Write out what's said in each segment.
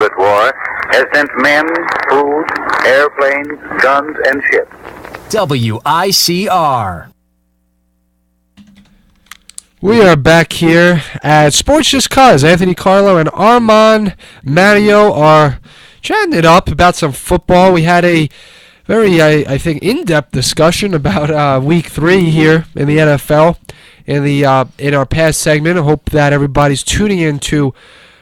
War has sent men, food, airplanes, guns, and ships. WICR. We are back here at Sports Just Cause. Anthony Carlo and Armand Mario are chatting it up about some football. We had a very, I think, in-depth discussion about Week 3 here in the NFL in our past segment. I hope that everybody's tuning into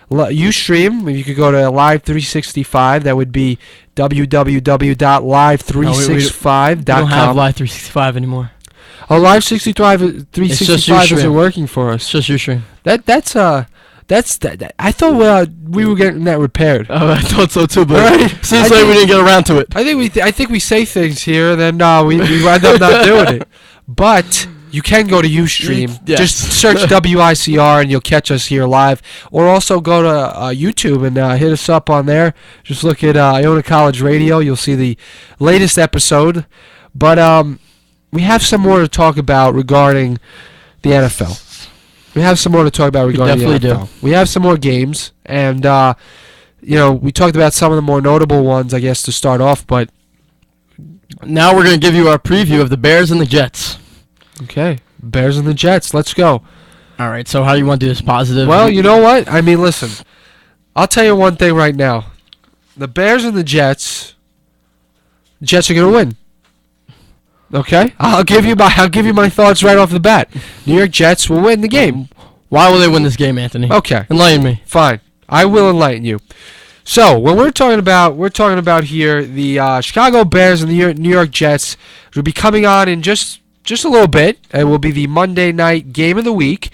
Ustream. If you could go to Live 365, that would be www.live365.com. We don't have Live 365 anymore. Oh, Live 365 isn't working for us. It's just Ustream. That's I thought we were getting that repaired. Oh, I thought so too, but Right? seems like we didn't get around to it. I think we say things here, and then we wind up not doing it. But you can go to Ustream. Yes. Just search WICR and you'll catch us here live. Or also go to YouTube and hit us up on there. Just look at Iona College Radio. You'll see the latest episode. But we have some more to talk about regarding the NFL. We definitely do. We have some more games, and we talked about some of the more notable ones, I guess, to start off. But now we're going to give you our preview of the Bears and the Jets. Okay, Bears and the Jets. Let's go. All right, so how do you want to do this? Positive? Well, you know what? I mean, listen. I'll tell you one thing right now. The Bears and the Jets are going to win. Okay? I'll give you my thoughts right off the bat. New York Jets will win the game. Why will they win this game, Anthony? Okay. Enlighten me. Fine. I will enlighten you. So, when we're talking about here the Chicago Bears and the New York Jets will be coming on in just a little bit. It will be the Monday night game of the week.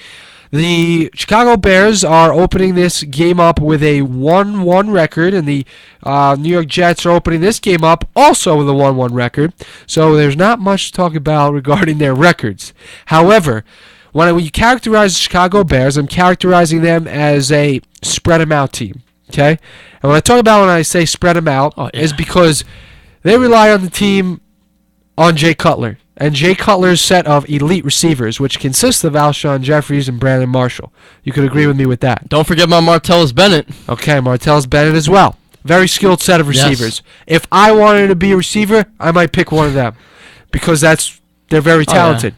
The Chicago Bears are opening this game up with a 1-1 record, and the New York Jets are opening this game up also with a 1-1 record. So there's not much to talk about regarding their records. However, when you characterize the Chicago Bears, I'm characterizing them as a spread them out team. Okay? And when I say spread them out, is because they rely on the team on Jay Cutler. And Jay Cutler's set of elite receivers, which consists of Alshon Jeffries and Brandon Marshall. You could agree with me with that. Don't forget about Martellus Bennett. Okay, Martellus Bennett as well. Very skilled set of receivers. Yes. If I wanted to be a receiver, I might pick one of them because they're very talented.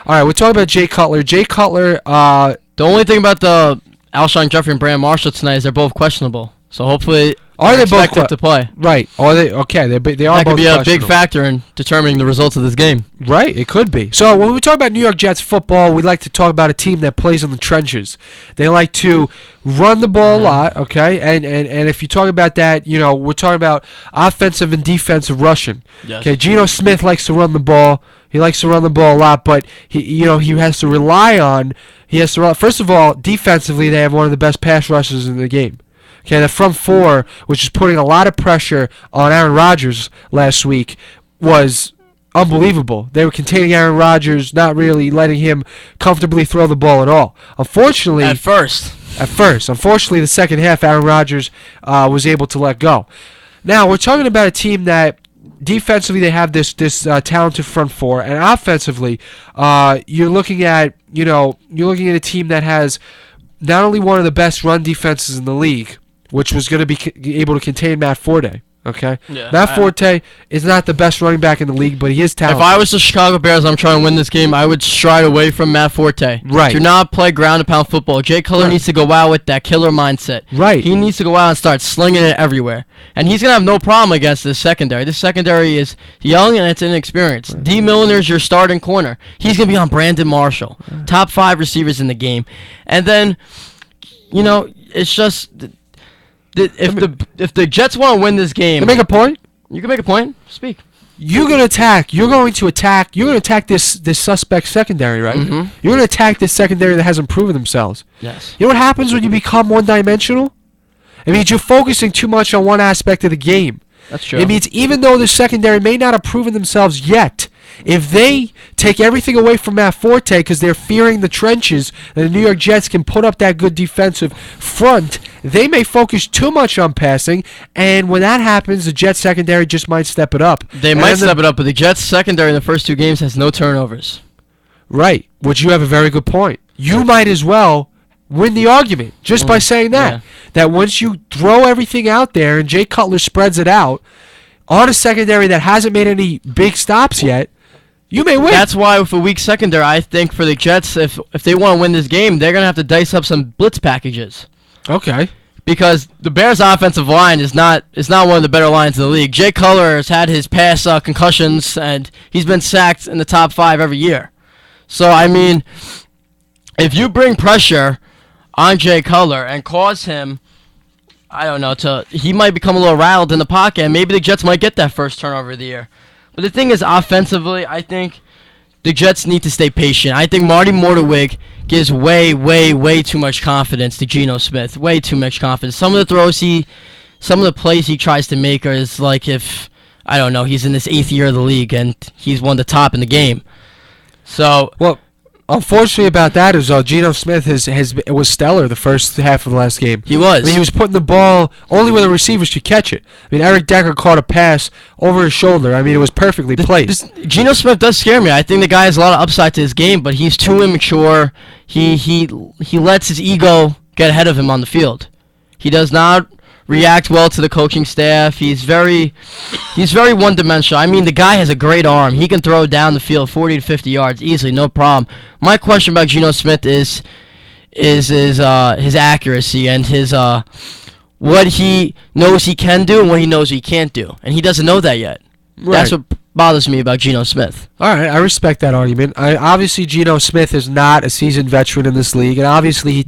All right, we're talking about Jay Cutler. Jay Cutler. The only thing about the Alshon Jeffrey and Brandon Marshall tonight is they're both questionable. So hopefully, are they both to play? Right. Are they okay? They are both that could be a big factor in determining the results of this game. Right. It could be. So when we talk about New York Jets football, we like to talk about a team that plays in the trenches. They like to run the ball a lot. Okay. And if you talk about that, we're talking about offensive and defensive rushing. Yes. Okay. Geno Smith likes to run the ball. He likes to run the ball a lot, but he has to rely on. First of all, defensively, they have one of the best pass rushers in the game. Okay, the front four, which is putting a lot of pressure on Aaron Rodgers last week, was unbelievable. They were containing Aaron Rodgers, not really letting him comfortably throw the ball at all. Unfortunately, At first. Unfortunately, the second half, Aaron Rodgers was able to let go. Now, we're talking about a team that defensively they have this talented front four, and offensively, you're looking at a team that has not only one of the best run defenses in the league, which was going to be able to contain Matt Forte. Okay, yeah, Matt Forte is not the best running back in the league, but he is talented. If I was the Chicago Bears, I'm trying to win this game, I would stride away from Matt Forte. Right. Do not play ground and pound football. Jay Cutler needs to go out with that killer mindset. Right. He needs to go out and start slinging it everywhere. And he's going to have no problem against this secondary. This secondary is young and it's inexperienced. Right. D. Milner's your starting corner. He's going to be on Brandon Marshall. Right. Top 5 receivers in the game. And then, it's just... If the Jets want to win this game... Can I make a point? You can make a point. Speak. You're going to attack this suspect secondary, right? Mm-hmm. You're going to attack this secondary that hasn't proven themselves. Yes. You know what happens when you become one-dimensional? It means you're focusing too much on one aspect of the game. That's true. It means even though the secondary may not have proven themselves yet, if they take everything away from Matt Forte because they're fearing the trenches that the New York Jets can put up that good defensive front, they may focus too much on passing, and when that happens, the Jets secondary just might step it up. They might step it up, but the Jets secondary in the first 2 games has no turnovers. Right, which you have a very good point. You might as well win the argument just by saying that. Yeah. That once you throw everything out there and Jay Cutler spreads it out on a secondary that hasn't made any big stops yet, you may win. That's why with a weak secondary, I think for the Jets, if they want to win this game, they're going to have to dice up some blitz packages. Okay. Because the Bears' offensive line is not one of the better lines in the league. Jay Cutler has had his past concussions, and he's been sacked in the top 5 every year. So, I mean, if you bring pressure on Jay Cutler and cause him, I don't know, he might become a little rattled in the pocket, and maybe the Jets might get that first turnover of the year. But the thing is, offensively, I think the Jets need to stay patient. I think Marty Mortwig gives way too much confidence to Geno Smith. Way too much confidence. Some of the plays he tries to make is like if, I don't know, he's in his 8th year of the league and he's one of the top in the game. So, well, unfortunately about that is Geno Smith was stellar the first half of the last game. He was. I mean, he was putting the ball only where the receivers could catch it. I mean, Eric Decker caught a pass over his shoulder. I mean, it was perfectly placed. Geno Smith does scare me. I think the guy has a lot of upside to his game, but he's too immature. He lets his ego get ahead of him on the field. He does not react well to the coaching staff. He's very one-dimensional. I mean, the guy has a great arm. He can throw down the field 40 to 50 yards easily, no problem. My question about Geno Smith is his accuracy and his what he knows he can do and what he knows he can't do, and he doesn't know that yet. Right. That's what bothers me about Geno Smith. All right, I respect that argument. Obviously, Geno Smith is not a seasoned veteran in this league, and obviously he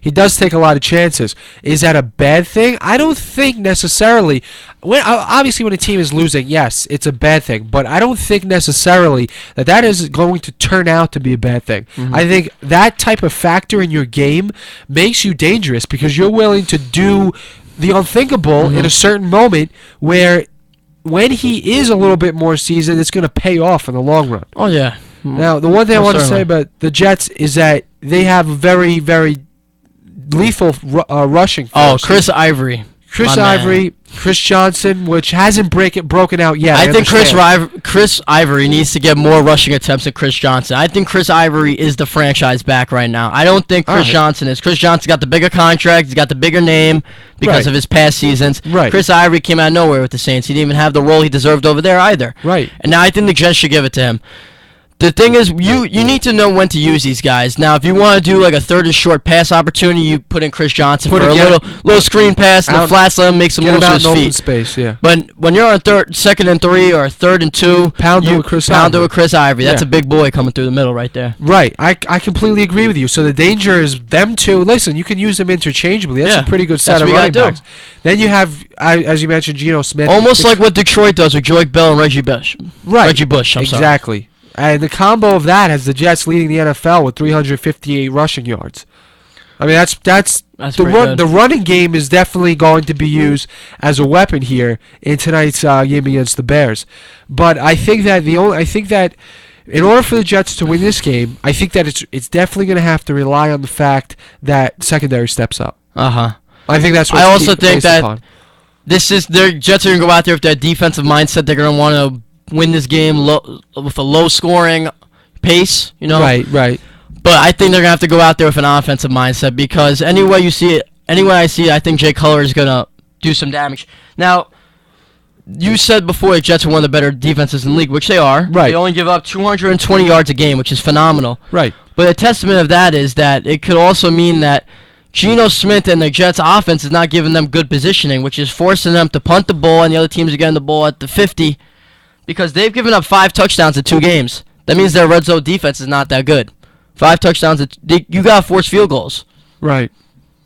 does take a lot of chances. Is that a bad thing? I don't think necessarily. Obviously, when a team is losing, yes, it's a bad thing, but I don't think necessarily that is going to turn out to be a bad thing. Mm-hmm. I think that type of factor in your game makes you dangerous because you're willing to do the unthinkable in a certain moment where when he is a little bit more seasoned, it's going to pay off in the long run. Oh, yeah. Now, the one thing I want to say about the Jets is that they have a very, very lethal rushing force. Oh, Chris Ivory. Chris Ivory, Chris Johnson, which hasn't broken out yet. I think Chris Ivory needs to get more rushing attempts than Chris Johnson. I think Chris Ivory is the franchise back right now. I don't think Chris Johnson is. Chris Johnson got the bigger contract. He's got the bigger name because of his past seasons. Right. Chris Ivory came out of nowhere with the Saints. He didn't even have the role he deserved over there either. Right. And now I think the Jets should give it to him. The thing is, you need to know when to use these guys. Now, if you want to do like a third and short pass opportunity, you put in Chris Johnson for a little screen pass and the flats, let him make some moves with his feet. Space, yeah. But when you're on 2nd and 3 or 3rd and 2, pound it with Chris Ivory. That's a big boy coming through the middle right there. Right. I completely agree with you. So the danger is them two. Listen, you can use them interchangeably. That's a pretty good set of running backs. Then you have, as you mentioned, Geno Smith. Almost like what Detroit does with Joique Bell and Reggie Bush. Right. Reggie Bush, I'm sorry. Exactly. And the combo of that has the Jets leading the NFL with 358 rushing yards. I mean, that's the running game is definitely going to be used as a weapon here in tonight's game against the Bears. But I think that in order for the Jets to win this game, I think that it's definitely going to have to rely on the fact that secondary steps up. I think that's what I also think that upon. their Jets are going to go out there with that defensive mindset. They're going to want to win this game with a low-scoring pace, you know. Right. But I think they're gonna have to go out there with an offensive mindset because anyway I see it, I think Jay Cutler is gonna do some damage. Now, you said before the Jets are one of the better defenses in the league, which they are. Right. They only give up 220 yards a game, which is phenomenal. Right. But a testament of that is that it could also mean that Geno Smith and the Jets' offense is not giving them good positioning, which is forcing them to punt the ball, and the other teams are getting the ball at the 50. Because they've given up 5 touchdowns in 2 games. That means their red zone defense is not that good. 5 touchdowns. You got to force field goals. Right.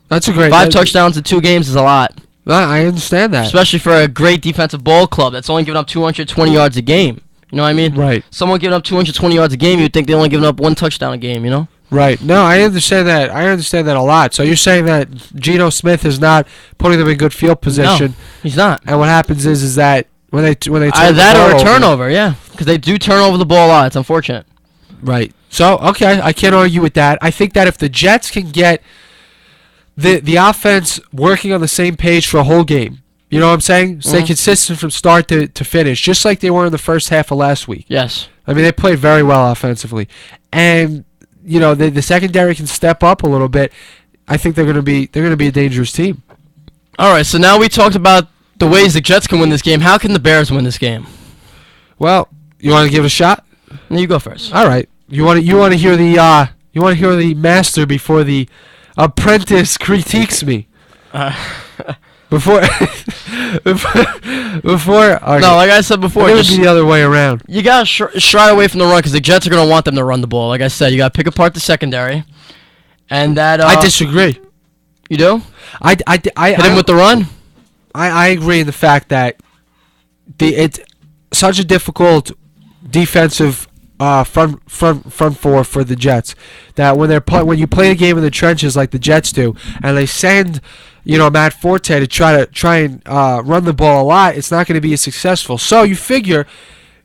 That's a great. 5 touchdowns in 2 games is a lot. I understand that. Especially for a great defensive ball club that's only giving up 220 yards a game. You know what I mean? Right. Someone giving up 220 yards a game, you'd think they're only giving up 1 touchdown a game, you know? Right. No, I understand that. I understand that a lot. So you're saying that Geno Smith is not putting them in good field position. No, he's not. And what happens is that when they turn that or a turnover, yeah, because they do turn over the ball a lot. It's unfortunate. Right. So okay, I can't argue with that. I think that if the Jets can get the offense working on the same page for a whole game, you know what I'm saying? Stay consistent from start to finish, just like they were in the first half of last week. Yes. I mean, they played very well offensively, and you know the secondary can step up a little bit. I think they're gonna be a dangerous team. All right, so now we talked about the ways the Jets can win this game. How can the Bears win this game? Well, you want to give it a shot? You go first. All right. You want to hear the master before the apprentice critiques me. Before, before. Okay. No, like I said before, it would be the other way around. You gotta shy away from the run because the Jets are gonna want them to run the ball. Like I said, you gotta pick apart the secondary, and that. I disagree. You do? I hit him with the run. I agree in the fact that it's such a difficult defensive front four for the Jets that when you play the game in the trenches like the Jets do, and they send Matt Forte to try and run the ball a lot, it's not going to be as successful. So you figure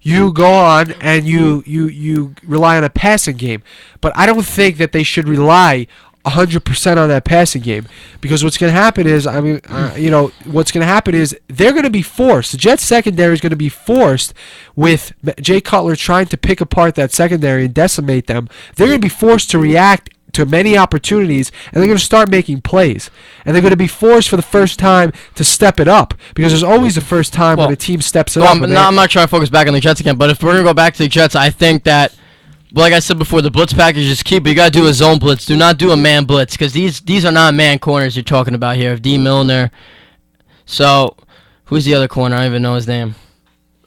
you go on and you rely on a passing game, but I don't think that they should rely 100% on that passing game, because what's going to happen is, what's going to happen is they're going to be forced. The Jets secondary is going to be forced with Jay Cutler trying to pick apart that secondary and decimate them. They're going to be forced to react to many opportunities, and they're going to start making plays. And they're going to be forced for the first time to step it up, because there's always the first time when a team steps it up. I'm not trying to focus back on the Jets again, but if we're going to go back to the Jets, I think that, like I said before, the blitz package is key, but you got to do a zone blitz. Do not do a man blitz, because these are not man corners you're talking about here. D. Milner. So, who's the other corner? I don't even know his name.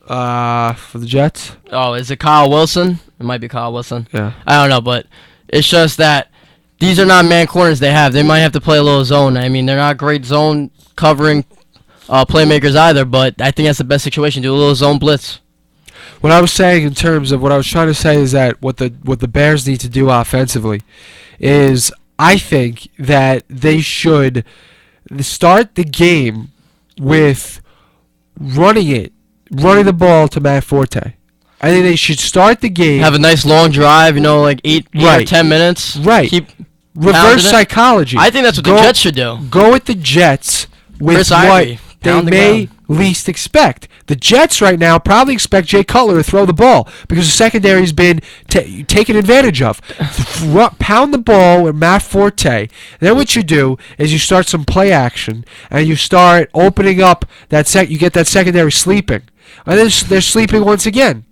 For the Jets? Oh, is it Kyle Wilson? It might be Kyle Wilson. Yeah. I don't know, but it's just that these are not man corners they have. They might have to play a little zone. I mean, they're not great zone covering playmakers either, but I think that's the best situation. Do a little zone blitz. What I was saying in terms of what I was trying to say is that what the Bears need to do offensively is, I think that they should start the game with running the ball to Matt Forte. I think they should start the game. Have a nice long drive, like 8 or 10 minutes. Right. Keep reverse psychology. I think that's what the Jets should do. Go with the Jets with Chris what Ivory, they may least expect. The Jets right now probably expect Jay Cutler to throw the ball because the secondary's been taken advantage of. Pound the ball with Matt Forte. Then what you do is you start some play action and you start opening up you get that secondary sleeping. And then they're sleeping once again.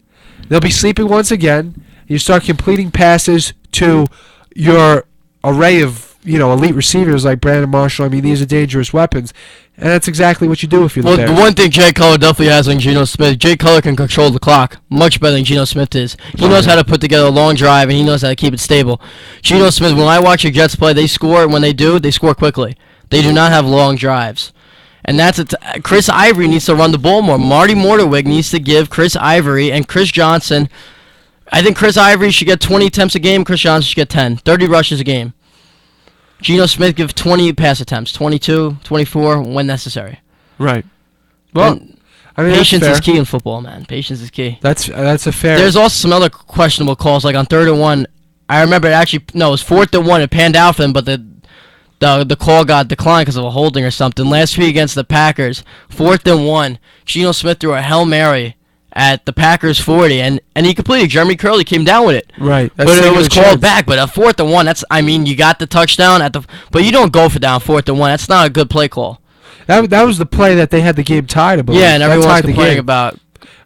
They'll be sleeping once again. You start completing passes to your array of elite receivers like Brandon Marshall. I mean, these are dangerous weapons, and that's exactly what you do if you're the Bears. The one thing Jay Cutler definitely has on Geno Smith, Jay Cutler can control the clock much better than Geno Smith is. He knows how to put together a long drive, and he knows how to keep it stable. Geno Smith, when I watch the Jets play, they score, and when they do, they score quickly. They do not have long drives. And that's Chris Ivory needs to run the ball more. Marty Mortwig needs to give Chris Ivory and Chris Johnson. I think Chris Ivory should get 20 attempts a game. Chris Johnson should get 10. 30 rushes a game. Geno Smith give 20 pass attempts. 22, 24 when necessary. Right. Well, patience is key in football, man. Patience is key. That's a fair. There's also some other questionable calls, like on 3rd and 1. I remember it was 4th and 1. It panned out for them, but the call got declined because of a holding or something. Last week against the Packers, 4th and 1, Geno Smith threw a Hail Mary at the Packers 40, and he completed. Jeremy Curley came down with it. Right. But it was called back. But a 4th and 1, you got the touchdown but you don't go for down 4th and 1. That's not a good play call. That was the play that they had the game tied about. Yeah, and everyone's complaining about.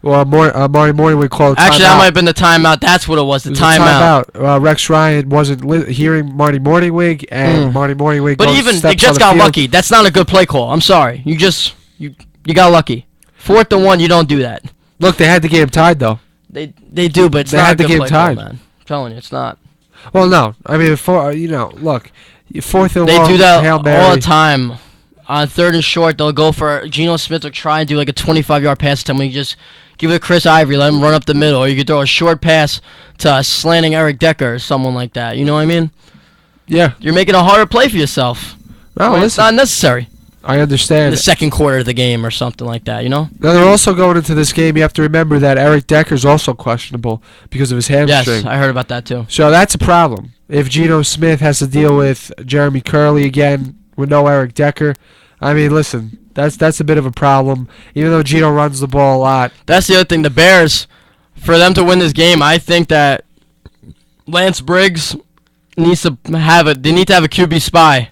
Well, Marty Morning would call it timeout. Actually, that might have been the timeout. That's what it was, the timeout. Rex Ryan wasn't hearing Marty Morningwig, and Marty Morningwig. But even the Jets got lucky. That's not a good play call. I'm sorry. You got lucky. 4th and 1, you don't do that. Look, they had the game tied though. They do, but it's not a good play call, man. I'm telling you, it's not. Well, no. I mean, look, 4th and 1. They do that all the time. On 3rd and short, they'll go for Geno Smith will try and do like a 25-yard pass attempt. You just give it to Chris Ivory, let him run up the middle, or you could throw a short pass to slanting Eric Decker or someone like that. You know what I mean? Yeah. You're making a harder play for yourself. No, it's not necessary. I understand. In the second quarter of the game or something like that, Now they're also going into this game. You have to remember that Eric Decker's also questionable because of his hamstring. Yes, I heard about that too. So that's a problem. If Geno Smith has to deal with Jeremy Curley again with no Eric Decker, I mean, listen, that's a bit of a problem. Even though Geno runs the ball a lot. That's the other thing. The Bears, for them to win this game, I think that Lance Briggs needs to have They need to have a QB spy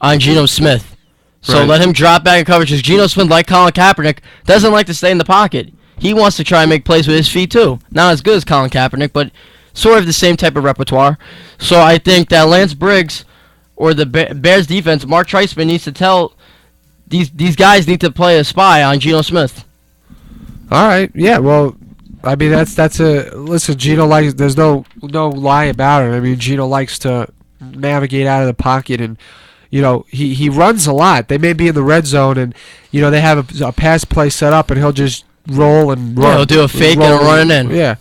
on Geno Smith. So Right. let him drop back in coverage. Because Geno Smith, like Colin Kaepernick, doesn't like to stay in the pocket. He wants to try and make plays with his feet too. Not as good as Colin Kaepernick, but sort of the same type of repertoire. So I think that Lance Briggs or the Bears defense, Mark Treisman needs to tell these guys need to play a spy on Geno Smith. All right. Yeah. Well, I mean that's a listen. Geno likes. There's no lie about it. I mean, Geno likes to navigate out of the pocket, and he runs a lot. They may be in the red zone, and they have a pass play set up, and he'll just roll and run. Yeah, he'll do a fake and run it in. Yeah.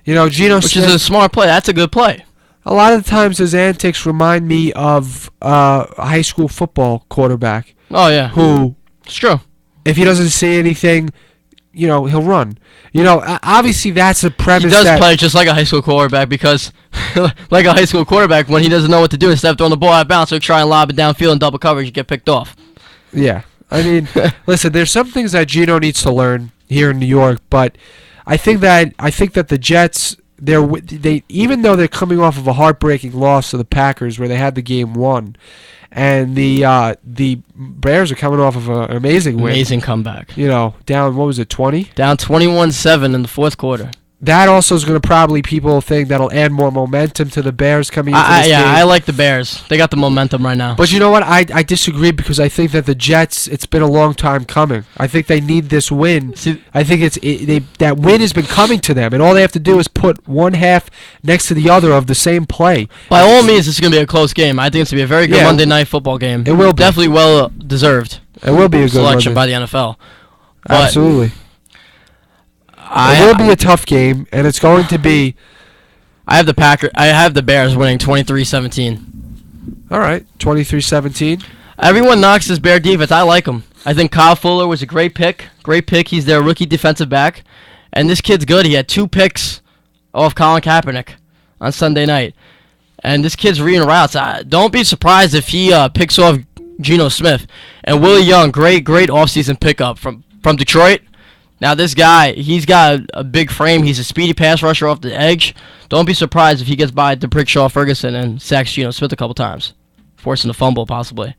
Geno Which Smith, is a smart play. That's a good play. a lot of the times his antics remind me of a high school football quarterback Oh yeah, who, it's true. if he doesn't see anything, he'll run. Obviously that's a premise He does that play just like a high school quarterback because, like a high school quarterback, when he doesn't know what to do, instead of throwing the ball out of bounds, he'll try and lob it downfield in double coverage and get picked off. Yeah. I mean, listen, there's some things that Geno needs to learn here in New York, but I think that the Jets, they even though they're coming off of a heartbreaking loss to the Packers where they had the game won, and the Bears are coming off of an amazing win. Amazing comeback. Down, what was it, 20? Down 21-7 in the fourth quarter. That also is going to probably, people think that'll add more momentum to the Bears coming into this game. I like the Bears. They got the momentum right now. But you know what? I disagree because I think that the Jets, it's been a long time coming. I think they need this win. See, I think that win has been coming to them, and all they have to do is put one half next to the other of the same play. by all means, this is going to be a close game. I think it's going to be a very good Yeah. Monday night football game. It will be. Definitely well deserved It will be a good selection Monday. by the NFL. But Absolutely. It will be a tough game, and it's going to be. I have the Bears winning 23-17. All right, 23-17. Everyone knocks this Bear defense. I like him. I think Kyle Fuller was a great pick. Great pick. He's their rookie defensive back. And this kid's good. He had 2 picks off Colin Kaepernick on Sunday night. And this kid's reading routes. Don't be surprised if he picks off Geno Smith. And Willie Young, great offseason pickup from Detroit. Now this guy, he's got a big frame. He's a speedy pass rusher off the edge. Don't be surprised if he gets by DeBrickshaw Ferguson and sacks Geno Smith a couple times, forcing a fumble possibly.